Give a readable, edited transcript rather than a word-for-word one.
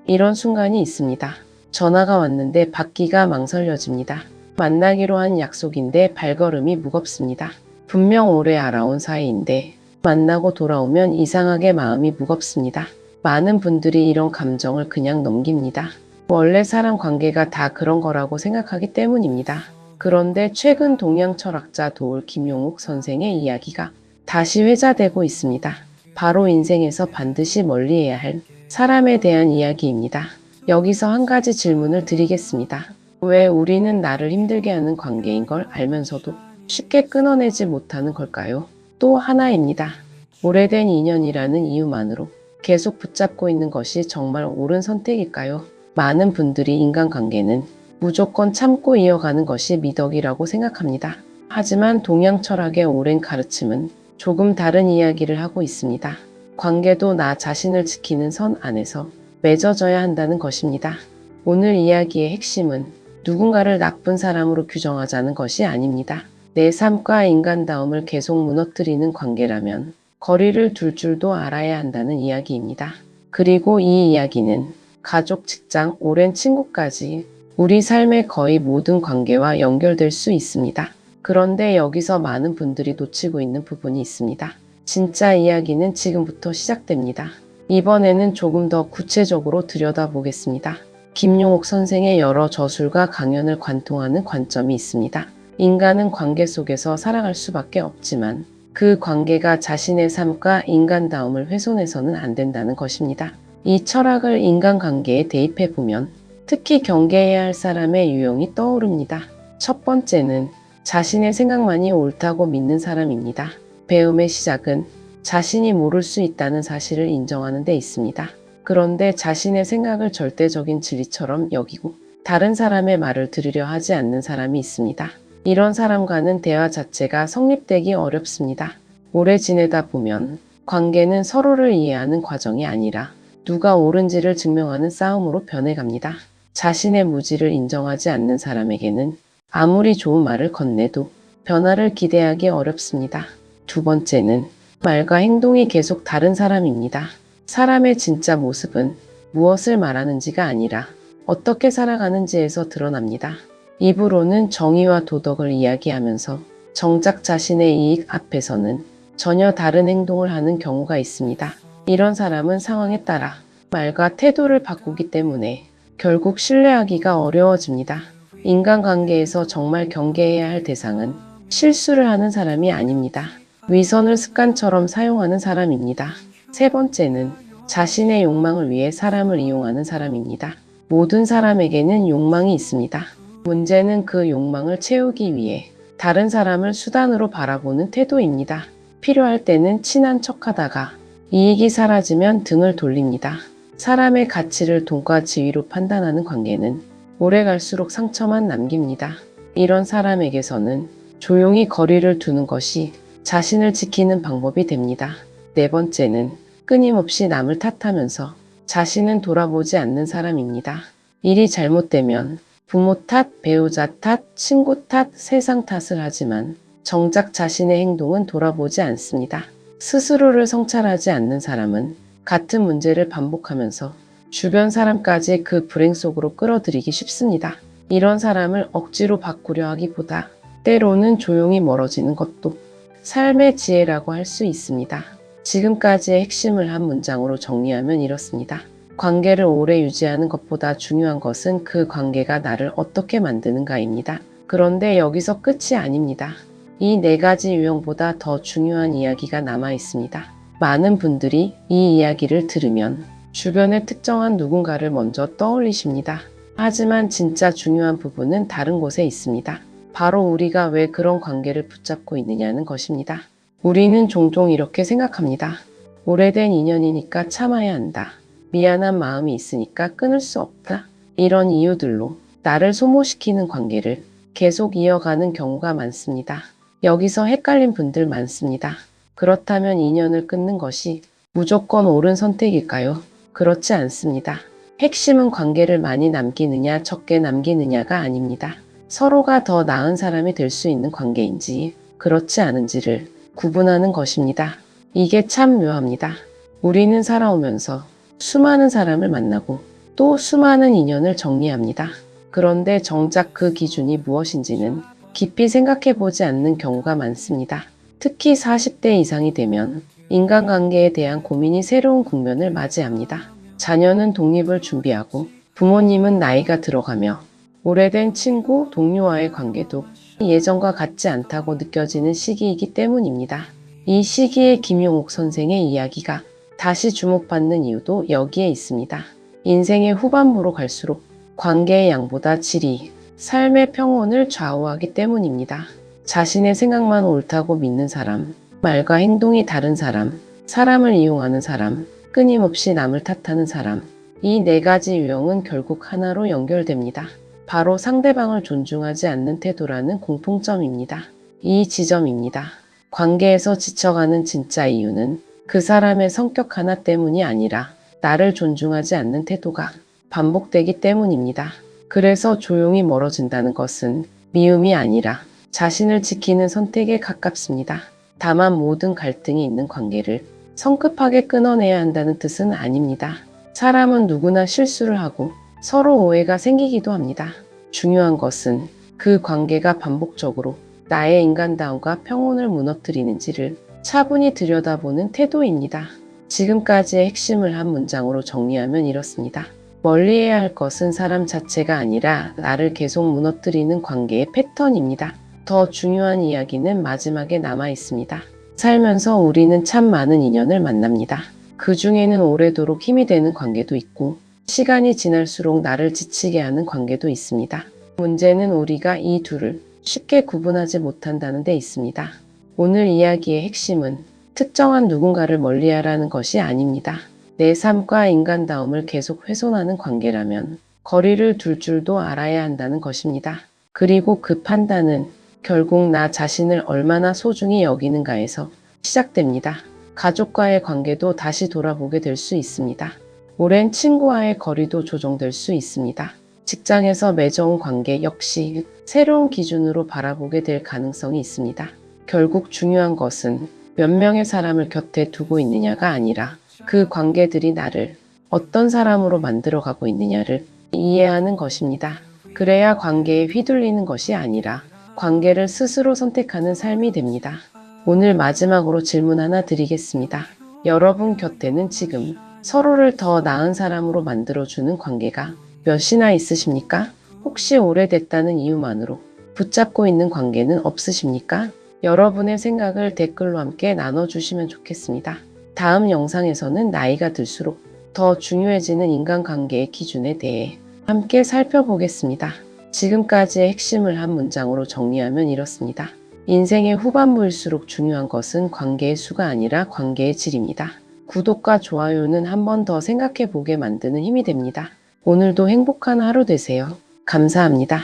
이런 순간이 있습니다. 전화가 왔는데 받기가 망설여집니다. 만나기로 한 약속인데 발걸음이 무겁습니다. 분명 오래 알아온 사이인데 만나고 돌아오면 이상하게 마음이 무겁습니다. 많은 분들이 이런 감정을 그냥 넘깁니다. 원래 사람 관계가 다 그런 거라고 생각하기 때문입니다. 그런데 최근 동양 철학자 도올 김용욱 선생의 이야기가 다시 회자되고 있습니다. 바로 인생에서 반드시 멀리해야 할 사람에 대한 이야기입니다. 여기서 한 가지 질문을 드리겠습니다. 왜 우리는 나를 힘들게 하는 관계인 걸 알면서도 쉽게 끊어내지 못하는 걸까요? 또 하나입니다. 오래된 인연이라는 이유만으로 계속 붙잡고 있는 것이 정말 옳은 선택일까요? 많은 분들이 인간관계는 무조건 참고 이어가는 것이 미덕이라고 생각합니다. 하지만 동양 철학의 오랜 가르침은 조금 다른 이야기를 하고 있습니다. 관계도 나 자신을 지키는 선 안에서 맺어져야 한다는 것입니다. 오늘 이야기의 핵심은 누군가를 나쁜 사람으로 규정하자는 것이 아닙니다. 내 삶과 인간다움을 계속 무너뜨리는 관계라면 거리를 둘 줄도 알아야 한다는 이야기입니다. 그리고 이 이야기는 가족, 직장, 오랜 친구까지 우리 삶의 거의 모든 관계와 연결될 수 있습니다. 그런데 여기서 많은 분들이 놓치고 있는 부분이 있습니다. 진짜 이야기는 지금부터 시작됩니다. 이번에는 조금 더 구체적으로 들여다보겠습니다. 김용옥 선생의 여러 저술과 강연을 관통하는 관점이 있습니다. 인간은 관계 속에서 살아갈 수밖에 없지만 그 관계가 자신의 삶과 인간다움을 훼손해서는 안 된다는 것입니다. 이 철학을 인간관계에 대입해보면 특히 경계해야 할 사람의 유형이 떠오릅니다. 첫 번째는 자신의 생각만이 옳다고 믿는 사람입니다. 배움의 시작은 자신이 모를 수 있다는 사실을 인정하는 데 있습니다. 그런데 자신의 생각을 절대적인 진리처럼 여기고 다른 사람의 말을 들으려 하지 않는 사람이 있습니다. 이런 사람과는 대화 자체가 성립되기 어렵습니다. 오래 지내다 보면 관계는 서로를 이해하는 과정이 아니라 누가 옳은지를 증명하는 싸움으로 변해갑니다. 자신의 무지를 인정하지 않는 사람에게는 아무리 좋은 말을 건네도 변화를 기대하기 어렵습니다. 두 번째는 말과 행동이 계속 다른 사람입니다. 사람의 진짜 모습은 무엇을 말하는지가 아니라 어떻게 살아가는지에서 드러납니다. 입으로는 정의와 도덕을 이야기하면서 정작 자신의 이익 앞에서는 전혀 다른 행동을 하는 경우가 있습니다. 이런 사람은 상황에 따라 말과 태도를 바꾸기 때문에 결국 신뢰하기가 어려워집니다. 인간관계에서 정말 경계해야 할 대상은 실수를 하는 사람이 아닙니다. 위선을 습관처럼 사용하는 사람입니다. 세 번째는 자신의 욕망을 위해 사람을 이용하는 사람입니다. 모든 사람에게는 욕망이 있습니다. 문제는 그 욕망을 채우기 위해 다른 사람을 수단으로 바라보는 태도입니다. 필요할 때는 친한 척하다가 이익이 사라지면 등을 돌립니다. 사람의 가치를 돈과 지위로 판단하는 관계는 오래 갈수록 상처만 남깁니다. 이런 사람에게서는 조용히 거리를 두는 것이 자신을 지키는 방법이 됩니다. 네 번째는 끊임없이 남을 탓하면서 자신은 돌아보지 않는 사람입니다. 일이 잘못되면 부모 탓, 배우자 탓, 친구 탓, 세상 탓을 하지만 정작 자신의 행동은 돌아보지 않습니다. 스스로를 성찰하지 않는 사람은 같은 문제를 반복하면서 주변 사람까지 그 불행 속으로 끌어들이기 쉽습니다. 이런 사람을 억지로 바꾸려 하기보다 때로는 조용히 멀어지는 것도 삶의 지혜라고 할 수 있습니다. 지금까지의 핵심을 한 문장으로 정리하면 이렇습니다. 관계를 오래 유지하는 것보다 중요한 것은 그 관계가 나를 어떻게 만드는가입니다. 그런데 여기서 끝이 아닙니다. 이 네 가지 유형보다 더 중요한 이야기가 남아 있습니다. 많은 분들이 이 이야기를 들으면 주변의 특정한 누군가를 먼저 떠올리십니다. 하지만 진짜 중요한 부분은 다른 곳에 있습니다. 바로 우리가 왜 그런 관계를 붙잡고 있느냐는 것입니다. 우리는 종종 이렇게 생각합니다. 오래된 인연이니까 참아야 한다. 미안한 마음이 있으니까 끊을 수 없다. 이런 이유들로 나를 소모시키는 관계를 계속 이어가는 경우가 많습니다. 여기서 헷갈린 분들 많습니다. 그렇다면 인연을 끊는 것이 무조건 옳은 선택일까요? 그렇지 않습니다. 핵심은 관계를 많이 남기느냐 적게 남기느냐가 아닙니다. 서로가 더 나은 사람이 될 수 있는 관계인지 그렇지 않은지를 구분하는 것입니다. 이게 참 묘합니다. 우리는 살아오면서 수많은 사람을 만나고 또 수많은 인연을 정리합니다. 그런데 정작 그 기준이 무엇인지는 깊이 생각해 보지 않는 경우가 많습니다. 특히 40대 이상이 되면 인간관계에 대한 고민이 새로운 국면을 맞이합니다. 자녀는 독립을 준비하고 부모님은 나이가 들어가며 오래된 친구, 동료와의 관계도 예전과 같지 않다고 느껴지는 시기이기 때문입니다. 이 시기에 김용옥 선생의 이야기가 다시 주목받는 이유도 여기에 있습니다. 인생의 후반부로 갈수록 관계의 양보다 질이 삶의 평온을 좌우하기 때문입니다. 자신의 생각만 옳다고 믿는 사람, 말과 행동이 다른 사람, 사람을 이용하는 사람, 끊임없이 남을 탓하는 사람, 이 네 가지 유형은 결국 하나로 연결됩니다. 바로 상대방을 존중하지 않는 태도라는 공통점입니다. 이 지점입니다. 관계에서 지쳐가는 진짜 이유는 그 사람의 성격 하나 때문이 아니라 나를 존중하지 않는 태도가 반복되기 때문입니다. 그래서 조용히 멀어진다는 것은 미움이 아니라 자신을 지키는 선택에 가깝습니다. 다만 모든 갈등이 있는 관계를 성급하게 끊어내야 한다는 뜻은 아닙니다. 사람은 누구나 실수를 하고 서로 오해가 생기기도 합니다. 중요한 것은 그 관계가 반복적으로 나의 인간다움과 평온을 무너뜨리는지를 차분히 들여다보는 태도입니다. 지금까지의 핵심을 한 문장으로 정리하면 이렇습니다. 멀리해야 할 것은 사람 자체가 아니라 나를 계속 무너뜨리는 관계의 패턴입니다. 더 중요한 이야기는 마지막에 남아 있습니다. 살면서 우리는 참 많은 인연을 만납니다. 그 중에는 오래도록 힘이 되는 관계도 있고 시간이 지날수록 나를 지치게 하는 관계도 있습니다. 문제는 우리가 이 둘을 쉽게 구분하지 못한다는 데 있습니다. 오늘 이야기의 핵심은 특정한 누군가를 멀리하라는 것이 아닙니다. 내 삶과 인간다움을 계속 훼손하는 관계라면 거리를 둘 줄도 알아야 한다는 것입니다. 그리고 그 판단은 결국 나 자신을 얼마나 소중히 여기는가에서 시작됩니다. 가족과의 관계도 다시 돌아보게 될 수 있습니다. 오랜 친구와의 거리도 조정될 수 있습니다. 직장에서 맺어온 관계 역시 새로운 기준으로 바라보게 될 가능성이 있습니다. 결국 중요한 것은 몇 명의 사람을 곁에 두고 있느냐가 아니라 그 관계들이 나를 어떤 사람으로 만들어가고 있느냐를 이해하는 것입니다. 그래야 관계에 휘둘리는 것이 아니라 관계를 스스로 선택하는 삶이 됩니다. 오늘 마지막으로 질문 하나 드리겠습니다. 여러분 곁에는 지금 서로를 더 나은 사람으로 만들어주는 관계가 몇이나 있으십니까? 혹시 오래됐다는 이유만으로 붙잡고 있는 관계는 없으십니까? 여러분의 생각을 댓글로 함께 나눠주시면 좋겠습니다. 다음 영상에서는 나이가 들수록 더 중요해지는 인간관계의 기준에 대해 함께 살펴보겠습니다. 지금까지의 핵심을 한 문장으로 정리하면 이렇습니다. 인생의 후반부일수록 중요한 것은 관계의 수가 아니라 관계의 질입니다. 구독과 좋아요는 한 번 더 생각해 보게 만드는 힘이 됩니다. 오늘도 행복한 하루 되세요. 감사합니다.